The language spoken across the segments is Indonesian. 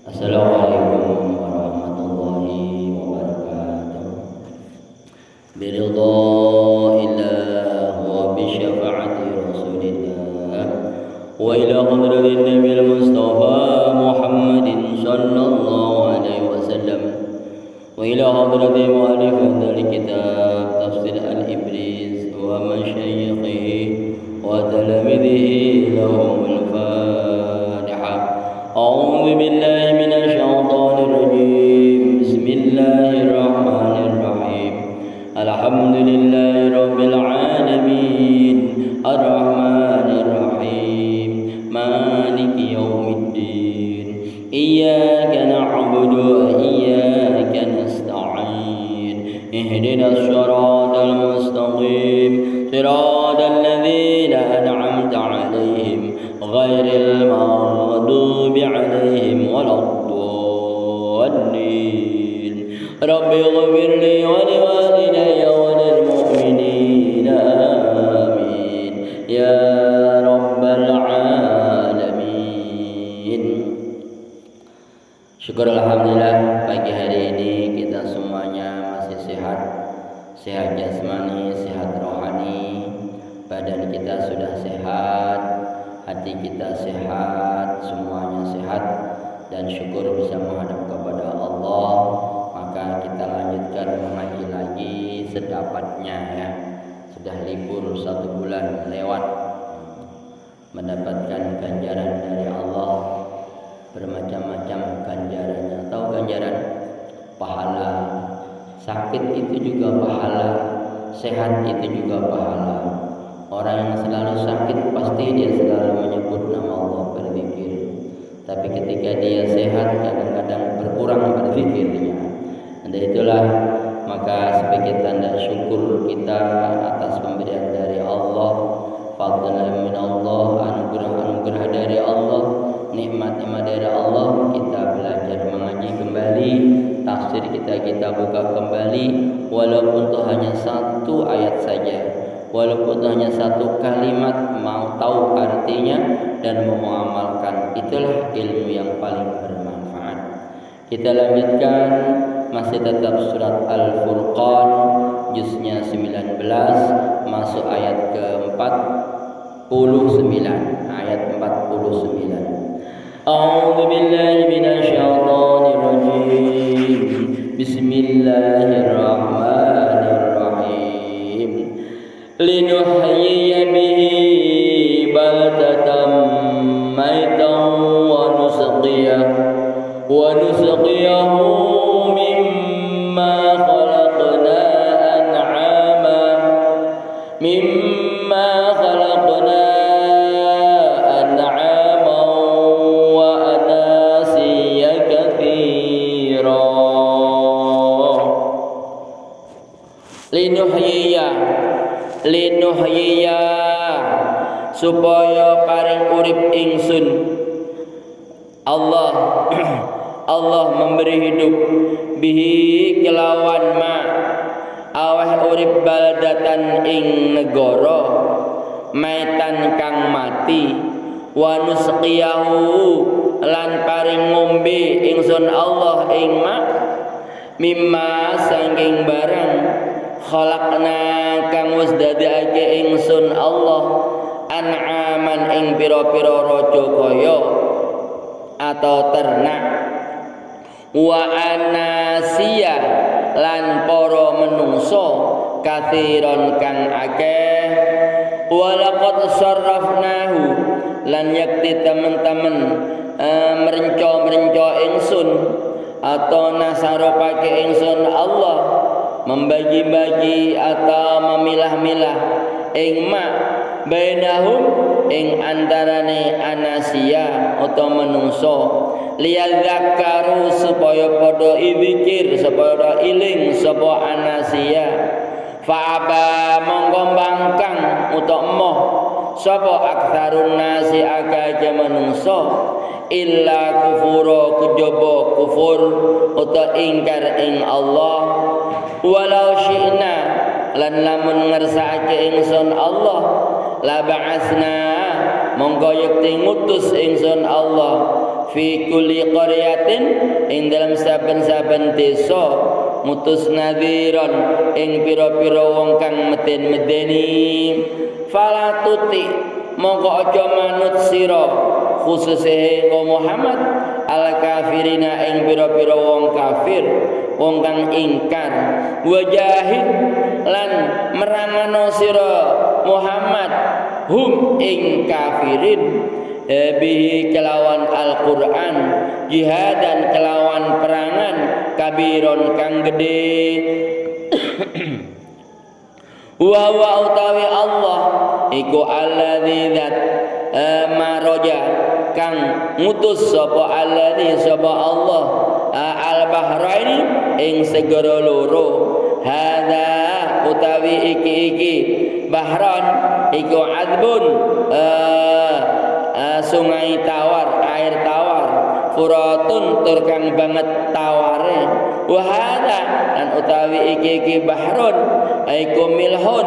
Assalamualaikum warahmatullahi wabarakatuh. Biridha'illah wa bisyafa'ati rasulillah wa ila hadratin nabil mustafa Muhammadin sallallahu alaihi wasallam wa ila hadratin mu'alif dari kitab tafsir al-Ibriz wa masyayikhihi wa talamidhihi lahumul Fatihah. أعوذ بالله من الشيطان الرجيم بسم الله الرحمن الرحيم الحمد لله رب العالمين الرحمن الرحيم مالك يوم الدين إياك نعبد وإياك نستعين اهدنا الصراط المستقيم صراط الذين أنعمت عليهم غير المغضوب عليهم ولا الضالين رب اغفر لي ولوالدي وللمؤمنين آمين يا رب العالمين. Syukur alhamdulillah pagi hari ini kita semuanya masih sehat jasmani, sehat rohani, badan kita sudah sehat, hati kita sehat, semuanya sehat, dan syukur bisa menghadap kepada Allah. Maka kita lanjutkan mengaji lagi sedapatnya ya. Sudah libur 1 bulan lewat, mendapatkan ganjaran dari Allah, bermacam-macam ganjarannya. Tahu ganjaran? Pahala. Sakit itu juga pahala, sehat itu juga pahala. Orang yang selalu sakit pasti dia selalu menyebut nama Allah, berzikir. Tapi ketika dia sehat kadang-kadang berkurang berzikirnya. Dan itulah maka sebagai tanda syukur kita atas pemberian dari Allah, fadlan min Allah, anugerah dari Allah, nikmat-nikmat dari Allah, kita belajar mengaji kembali, tafsir kita buka kembali, walaupun itu hanya 1 ayat saja. Walaupun hanya 1 kalimat, mau tahu artinya dan mengamalkan, itulah ilmu yang paling bermanfaat. Kita lanjutkan, masih tetap surat Al-Furqan, juznya 19, masuk ayat ke-49, ayat 49. A'udzu billahi minasyaitonir rajim. Bismillahirrahmanirrahim. Linuhyiya bihi baldatan maitan wa nusqiyahu mimma khalaqna an'ama wa anasiya katsira. Linuhyiya supaya paring urip ingsun. Allah memberi hidup bihi kelawan ma aweh urip baldatan ing negara maitan kang mati, wa nusqiyahu lan paring ngombe ingsun Allah ing ma mimma sanging barang khalaqna kang wis dadekake ingsun Allah an'aman ing pira-pira raja kaya atau ternak, wa anasiya lan para menungso kathiron kang akeh, walaqad sarrafnahu lan yakti teman-teman merenca ingsun atau nasarofake ingsun Allah membagi-bagi atau memilah-milah ing ma bainahum ing antarane anasiya atau menungso, liyadzakkaru supaya padha idzikir, supaya iling sapa anasiya. Fa'aba mongko bangkang utawa emoh sapa aktsarun nasi akeh menungso illa kufura kejaba kufur utawa ingkar ing Allah. Walau syi'na lan lamun ngersakake ingsun Allah la ba'asna monggo yekti ngutus ingsun Allah fi kulli qaryatin ing dalam saben-saben desa mutus nadhiron ing pira-pira wong kang meden-medeni fala tuti mongko aja manut sira khususe Muhammad al kafirina ing pira-pira wong kafir wong kang ingkar wajahid lan merangano sira Muhammad hum ing kafirin bihi kelawan Al-Qur'an jihadan kelawan perangan kabiron kang gede wa wa utawi Allah iku alladzi zat maroja kang ngutus sapa alladzi sapa Allah al-bahraini ing segara loro hadza utawi iki bahran iku adbun sungai tawar air tawar furatun tur kang banget taware wa hadza lan utawi iki bahrun iku milhun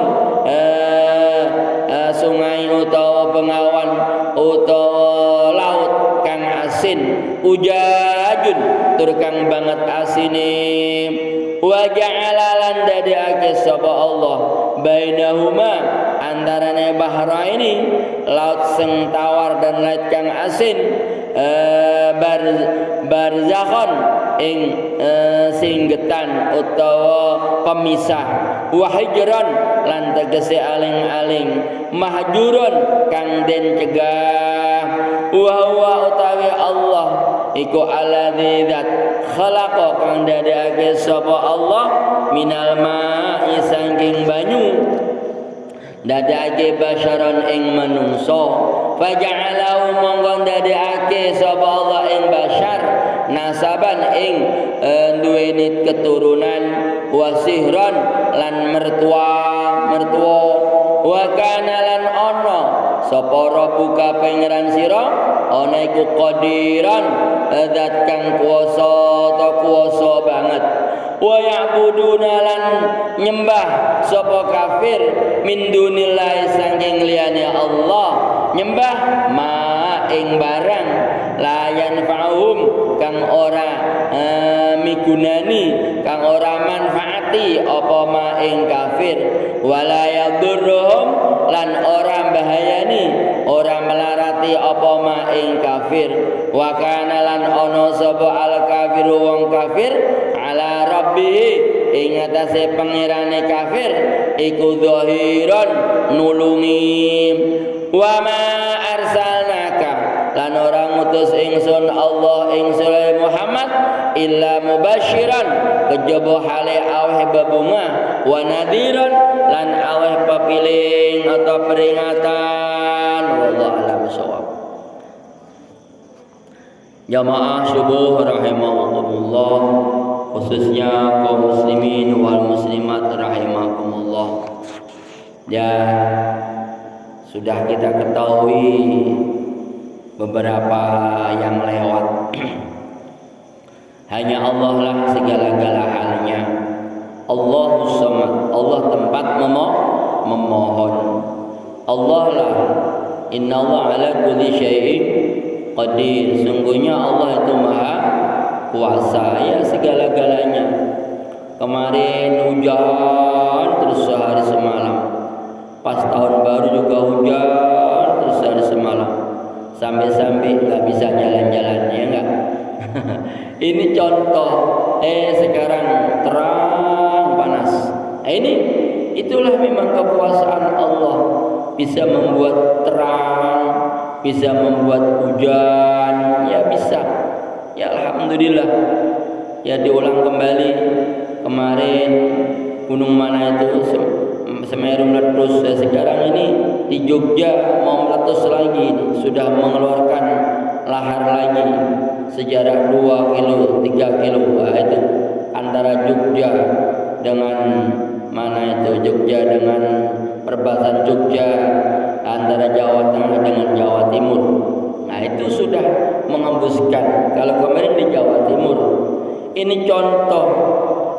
sungai utawa bengawan utawa laut kang asin ujajun tur kang banget asine wa ja'ala lan dadake sapa Allah bainahuma antarane bahraini laut sing tawar dan laut kang asin barzakhon ing singgetan utawa pemisah wa hijran lan tegese aling-aling mahjurun kang den cegah wa huwa utawi Allah iku alladzi zat khalaqa kang dadake sapa Allah minal ma'i saking banyu dadake basyaran ing manungsa faja'alahu monggo dadake sapa Allah ing basyar nasaban ing duweni keturunan wasihran lan mertua wa kana lan ana sapa rabbuka pangeran sira ana iku qadiran zat kang kuwasa ta kuwasa banget wa ya'buduna lan nyembah sapa kafir min dunillahi saking liyane Allah nyembah ma ing barang la yanfa'uhum kang ora migunani kang ora manfaati apa ma ing kafir wala yadurruhum lan ora bahayani ora melarati apa ma ing kafir wa kana lan ana sapa al kafiru wong kafir ala rabbih ing atase pangerane kafir iku zahiran nulungi wa ma arsalnaka lan ora ngutus ingsun Allah ing sira Muhammad illa mubasyiran kejaba hale aweh bebunga wa nadhiran lan aweh pepiling atau peringatan wallahu a'lam bishawab. Jamaah subuh rahimakumullah, khususnya kaum muslimin wal muslimat rahimakumullah. Ya, sudah kita ketahui beberapa yang lewat. Hanya Allah lah segala-gala halnya. Allahus Samad, Allah tempat memohon. Allah lah, Inna Allah ala kulli syai'in qadir. Sungguhnya Allah itu maha kuasa ya segala-galanya. Kemarin hujan terus sehari semalam. Pas tahun baru juga hujan terus sehari semalam. Sampai-sampai nggak bisa jalan-jalan ya enggak. Ini contoh sekarang terang panas. Itulah memang kekuasaan Allah, bisa membuat terang, bisa membuat hujan, ya bisa. Ya alhamdulillah. Ya diulang kembali kemarin gunung mana itu Semeru meletus, sekarang ini di Jogja mau meletus lagi, sudah mengeluarkan lahar lagi sejarak 2 kilo 3 kilo. Itu antara Jogja dengan mana itu Jogja dengan perbatasan Jogja antara Jawa Tengah dengan Jawa Timur. Nah itu sudah mengembuskan. Kalau kemarin di Jawa Timur. Ini contoh.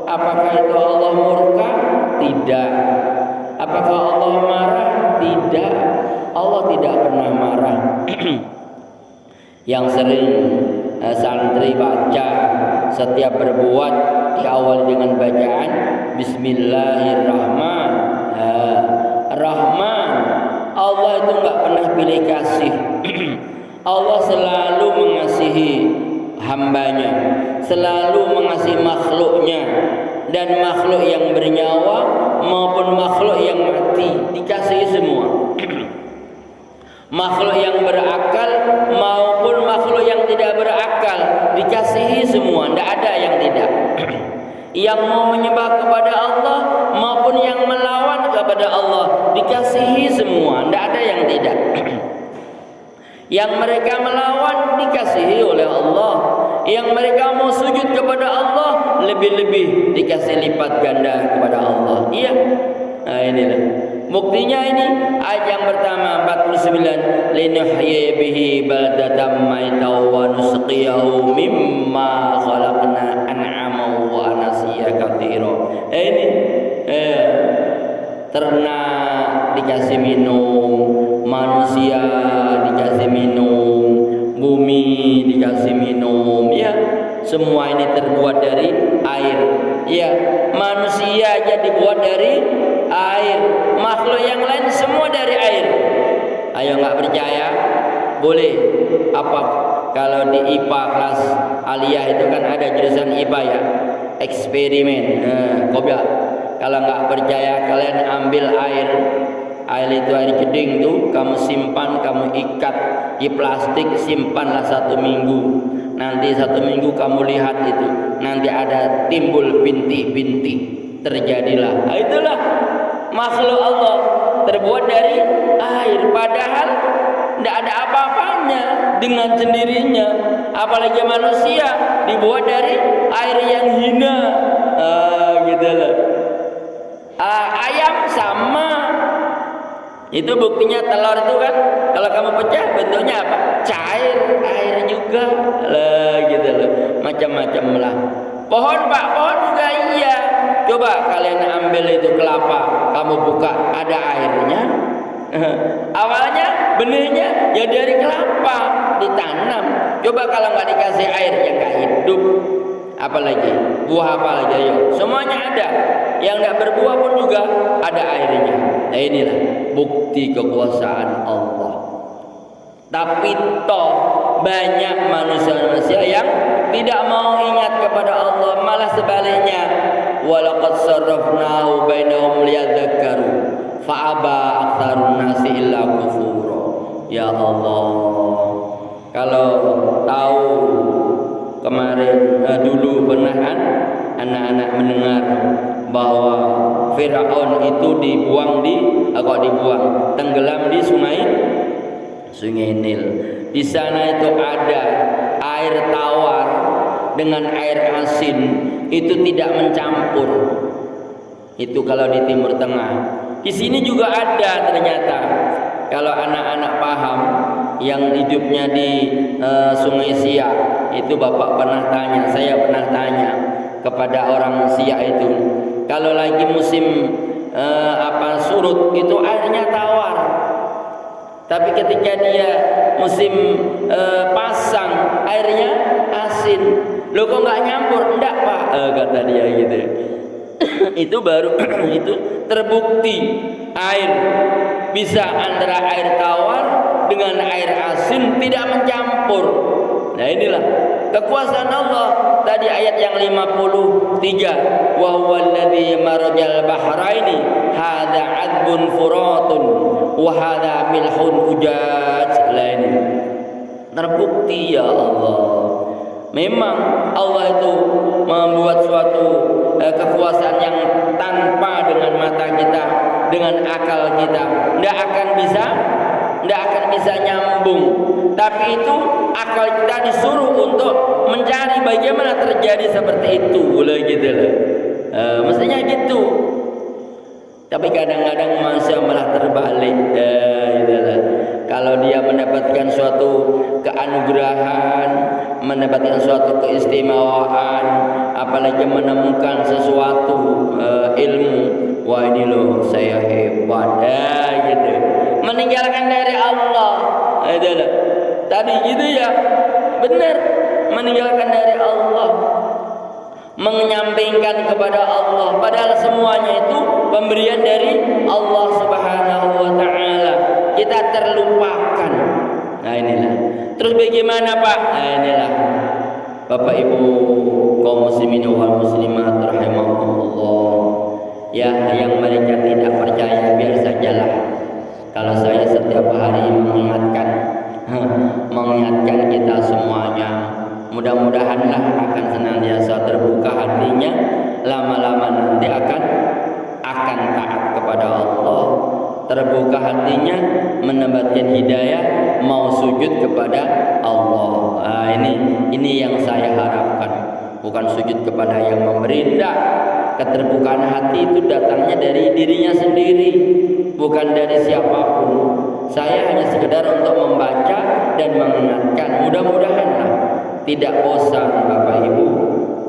Apakah itu Allah murka? Tidak. Apakah Allah marah? Tidak. Allah tidak pernah marah. Yang sering santri baca, setiap berbuat diawali dengan bacaan Bismillahirrahmanirrahim. Allah itu nggak pernah pilih kasih. Allah selalu mengasihi hambanya, selalu mengasihi makhluknya, dan makhluk yang bernyawa maupun makhluk yang mati dikasihi semua. Makhluk yang berakal maupun makhluk yang tidak berakal dikasihi semua, tidak ada yang tidak. Yang mau menyembah kepada Allah maupun yang melawan kepada Allah dikasihi semua, tidak ada yang tidak. Yang mereka melawan dikasihi oleh Allah, yang mereka mau sujud kepada Allah lebih-lebih dikasih lipat ganda kepada Allah. Iya. Nah inilah buktinya. Ini ayat yang pertama 49, linuhyi bihi baldatan maitau wa nusqiyahu mimma khalaqna an'ama wa nasiya katsira. Ini ternak dikasih minum, manusia dikasih minum, bumi dikasih minum, ya. Semua ini terbuat dari air. Ya, manusia aja dibuat dari air, makhluk yang lain semua dari air. Ayo nggak percaya? Boleh. Apa kalau di IPA kelas aliyah itu kan ada jurusan IPA ya, eksperimen. Coba kalau nggak percaya kalian ambil air itu air jeding tuh, kamu simpan, kamu ikat di plastik, simpanlah 1 minggu. Nanti 1 minggu kamu lihat itu, nanti ada timbul bintik-bintik, terjadilah. Nah, itulah makhluk Allah terbuat dari air, padahal tidak ada apa-apanya dengan sendirinya. Apalagi manusia dibuat dari air yang hina. Gitulah. Ayam sama. Itu buktinya telur itu kan, kalau kamu pecah bentuknya apa? Cair, air juga lah, gitu loh. Macam-macam lah. Pohon Pak, pohon juga iya. Coba kalian ambil itu kelapa, kamu buka, ada airnya. Awalnya benihnya ya dari kelapa ditanam. Coba kalau nggak dikasih air ya nggak hidup. Apalagi buah apa lagi, ayo. Semuanya ada. Yang nggak berbuah pun juga ada airnya. Nah inilah bukti kekuasaan Allah. Tapi toh banyak manusia-manusia yang tidak mau ingat kepada Allah, malah sebaliknya. Walaqad sarrafnahu bainahum liyadzakkaru fa'aba aktsarun nasi illa kufura. Ya Allah, kalau tahu kemarin dulu pernah kan anak-anak mendengar bahwa Firaun itu tenggelam di sungai Nil. Di sana itu ada air tawar dengan air asin, itu tidak mencampur. Itu kalau di Timur Tengah. Di sini juga ada ternyata. Kalau anak-anak paham yang hidupnya di Sungai Siak, itu Bapak pernah tanya, saya pernah tanya kepada orang Siak itu, kalau lagi musim surut itu airnya tawar, tapi ketika dia musim pasang airnya asin. Loh kok nggak nyampur? Enggak Pak, kata dia gitu. Itu baru itu terbukti air bisa antara air tawar dengan air asin tidak mencampur. Nah inilah kekuasaan Allah. Tadi ayat yang 53, wa huwal ladzi marajal bahraini hadza 'adbun furatun wa hadza milhun ujaj. Lain terbukti ya Allah. Memang Allah itu membuat suatu kekuasaan yang tanpa dengan mata kita, dengan akal kita tidak akan bisa nyambung. Tapi itu akal kita disuruh untuk mencari bagaimana terjadi seperti itu, boleh gitu lah. Mestinya gitu. Tapi kadang-kadang manusia malah terbalik. Gitu lah. Kalau dia mendapatkan suatu keanugerahan, mendapatkan suatu keistimewaan, apalagi menemukan sesuatu ilmu, wah ini loh saya hebat, gitu. Meninggalkan dari Allah, gitu loh. Tadi gitu ya, benar. meninggalkan dari Allah, menyampingkan kepada Allah, padahal semuanya itu pemberian dari Allah Subhanahu wa taala. Kita terlupakan. Nah inilah. Terus bagaimana Pak? Nah inilah. Bapak Ibu kaum muslimin wal muslimat rahimakumullah. Ya, yang mereka tidak percaya biar sajalah. Kalau saya setiap hari mengingatkan kita semuanya, mudah-mudahanlah akan senantiasa terbuka hatinya, lama-lama nanti akan taat kepada Allah, terbuka hatinya, mendapatkan hidayah, mau sujud kepada Allah. Nah, ini yang saya harapkan, bukan sujud kepada yang memberi. Keterbukaan hati itu datangnya dari dirinya sendiri, bukan dari siapapun. Saya hanya sekedar untuk membaca dan mengingatkan. Mudah-mudahanlah tidak bosan Bapak Ibu,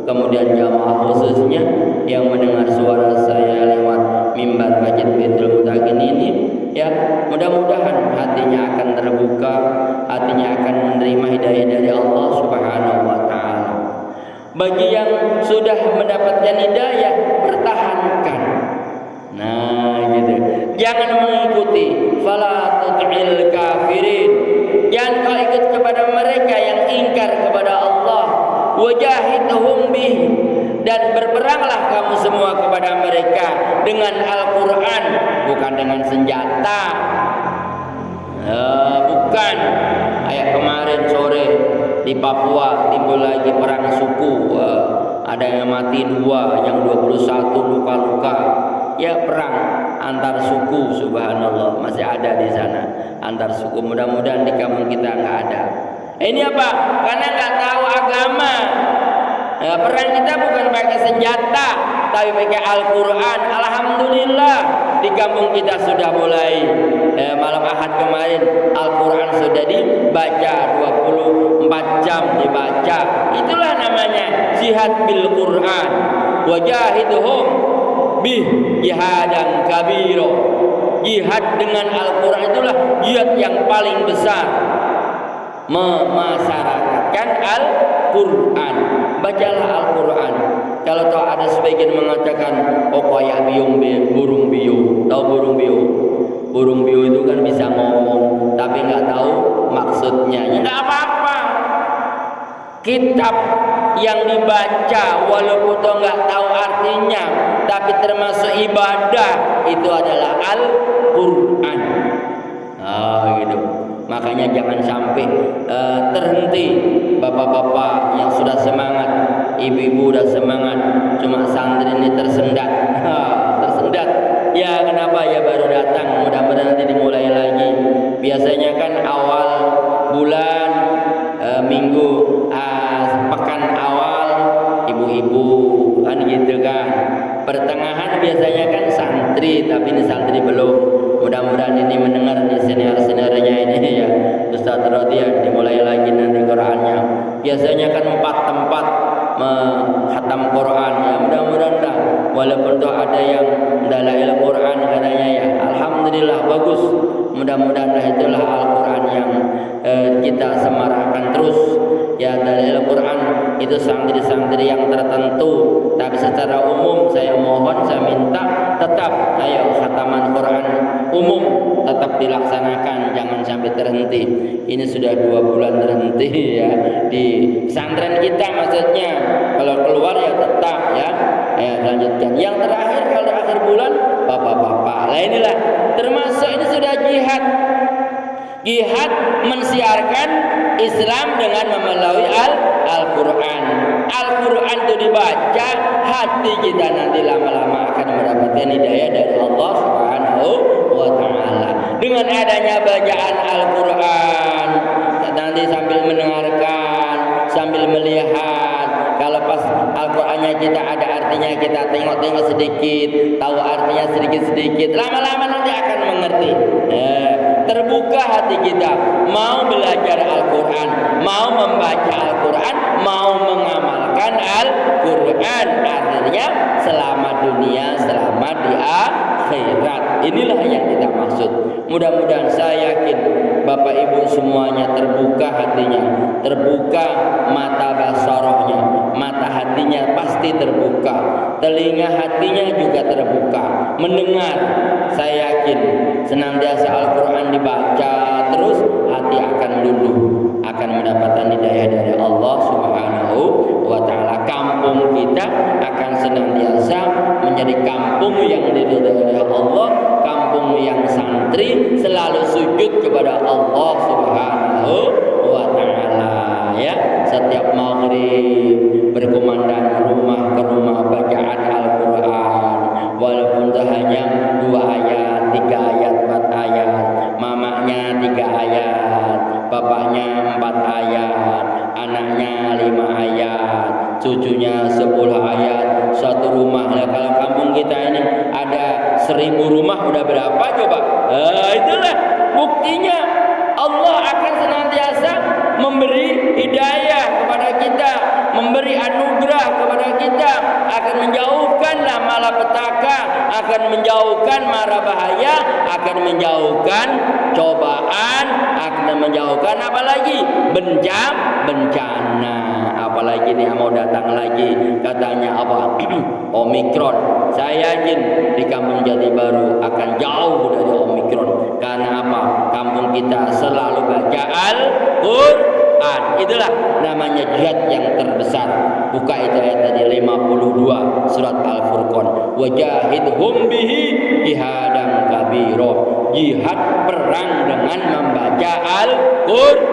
kemudian jamaah khususnya yang mendengar suara saya lewat mimbar Masjid Baitul Muttaqin ini, ya mudah-mudahan hatinya akan terbuka, hatinya akan menerima hidayah dari Allah Subhanahu wa taala. Bagi yang sudah mendapatkan hidayah, pertahankan. Nah, gitu. Jangan mengikuti fala tuti'il kafirin. Jangan kau ikut kepada mereka yang ingkar kepada Allah. Wajahidhum bih, dan berperanglah kamu semua kepada mereka dengan Al-Qur'an, bukan dengan senjata. Bukan. Kayak kemarin sore di Papua timbul lagi perang suku, ada yang mati 2, yang 21 luka-luka. Ya, perang antar suku, subhanallah, masih ada di sana antar suku. Mudah-mudahan di kampung kita nggak ada. Ini apa? Karena nggak tahu agama. Perang kita bukan pakai senjata, tapi pakai Al-Quran. Alhamdulillah di kampung kita sudah mulai malam Ahad kemarin Al-Quran sudah dibaca 24 jam dibaca. Itulah namanya jihad bil Quran. Wajahidhum bih jihadan kabiro. Jihad dengan Al-Quran itulah jihad yang paling besar. Memasyarakatkan Al-Quran. Bacalah Al-Quran. Kalau tahu ada sebagian mengatakan kayak burung biu. Tahu burung biu? Burung biu itu kan bisa ngomong tapi nggak tahu maksudnya. Ya nggak apa-apa. Kitab yang dibaca walaupun toh nggak tahu artinya, tapi termasuk ibadah, itu adalah Al-Quran. Gitu. Makanya jangan sampai terhenti. Bapak-bapak yang sudah semangat, ibu-ibu sudah semangat, cuma santri ini tersendat. Tersendat. Ya kenapa ya, baru datang, mudah-mudahan nanti dimulai lagi. Biasanya kan awal bulan, minggu, pekan awal ibu-ibu kan gitu kan. Pertengahan biasanya kan santri, tapi ini santri belum. Mudah-mudahan ini mendengar di senior-seniornya ini ya, Ustaz Rodian, dimulai lagi nanti Qur'annya. Biasanya kan 4 tempat khatam Quran ya. Mudah-mudahan dah, walaupun tuh ada yang dalail Quran katanya ya, alhamdulillah bagus. Mudah-mudahan itulah Al-Quran yang kita semarakkan terus ya. Dalail Quran itu santri-santri yang tertentu, tapi secara umum saya mohon, saya minta tetap ayo khataman Quran umum tetap dilaksanakan, jangan sampai terhenti. Ini sudah 2 bulan terhenti ya di pesantren kita, maksudnya kalau keluar ya tetap ya lanjutkan. Yang terakhir kalau akhir bulan bapak-bapak lah, inilah termasuk ini sudah jihad mensiarkan Islam dengan melalui Al-Quran. Al-Quran itu dibaca, hati kita nanti lama-lama akan mendapatkan hidayah dari Allah Subhanahu wa ta'ala. Dengan adanya bacaan Al-Quran, nanti sambil mendengarkan, sambil melihat, kalau pas Al-Qurannya kita ada artinya, kita tengok-tengok sedikit, tahu artinya sedikit-sedikit, lama-lama nanti akan mengerti. Terbuka hati kita, mau belajar Al-Quran, mau membaca Al-Quran, mau mengamalkan Al-Quran, artinya selamat dunia, selamat di akhirat. Inilah yang kita maksud. Mudah-mudahan saya yakin Bapak Ibu semuanya terbuka hatinya, terbuka mata telinga hatinya juga terbuka mendengar. Saya yakin senantiasa Al-Quran dibaca terus, hati akan luluh, akan mendapatkan hidayah dari Allah Subhanahu wa Ta'ala. Kampung kita akan senantiasa menjadi kampung yang diridhai oleh Allah, kampung yang santri selalu sujud kepada Allah Subhanahu wa Ta'ala. Ya, setiap maghrib berkumandang rumah ke rumah bacaan Al-Quran, walaupun hanya 2 ayat, 3 ayat, 4 ayat, mamanya 3 ayat, bapaknya 4 ayat, anaknya 5 ayat, cucunya 10 ayat, satu rumah. Nah, kalau kampung kita ini ada 1000 rumah, udah berapa coba? Itulah buktinya Allah akan senantiasa memberi hidayah kepada kita, memberi anugerah kepada kita, akan menjauhkanlah malapetaka, akan menjauhkan mara bahaya, akan menjauhkan cobaan, akan menjauhkan apalagi bencana. Apalagi nih mau datang lagi katanya apa? Omikron. Saya yakin di kampung Jati Baru akan jauh dari Omikron. Karena apa? Kampung kita selalu baca Al-Quran. Itulah namanya jihad yang terbesar. Buka itu ayat tadi 52 surat Al-Furqan. Wajahidhum bihi jihadan kabiro. Jihad perang dengan membaca Al-Quran.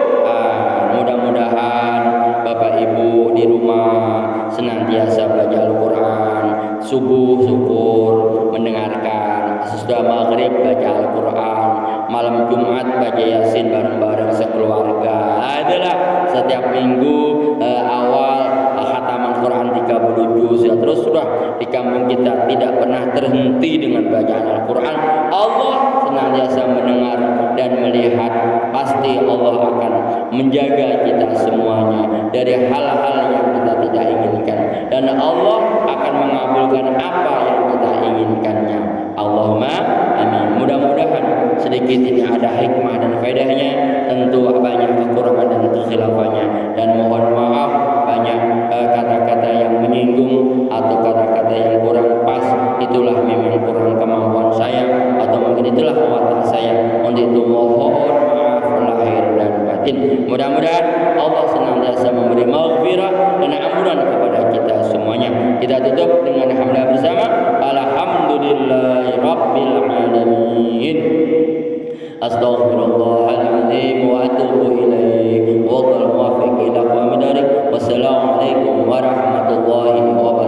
Mudah-mudahan Bapak Ibu di rumah senantiasa baca Al-Quran, subuh syukur mendengarkan, sesudah maghrib baca Al-Quran, malam Jumat baca Yasin bareng-bareng sekeluarga. Adalah setiap minggu awal khataman Quran 30 juz. Ya, terus sudah di kampung kita tidak pernah terhenti dengan bacaan Al-Quran. Allah senantiasa mendengar dan melihat. Pasti Allah akan menjaga kita semuanya dari hal-hal yang kita tidak inginkan, dan Allah akan mengabulkan apa yang kita inginkannya. Allahumma amin. Mudah-mudahan sedikit ini ada hikmah dan faedahnya, tentu banyak kekurangan dan kekhilafannya, dan mohon maaf banyak kata-kata yang menyinggung atau kata-kata yang kurang pas. Itulah memang kurang kemampuan saya, atau mungkin itulah watak saya. Untuk itu mohon maaf lahir dan batin. Mudah-mudahan Allah senantiasa memberi maghfirah dan ampunan kepada kita semuanya. Kita tutup dengan hamdalah bersama. Alhamdulillahi rabbil alamin. Astaghfirullahaladzim wa atubu ilaih. Wallahul muwaffiq ila aqwamid thoriq. Wassalamualaikum warahmatullahi wabarakatuh.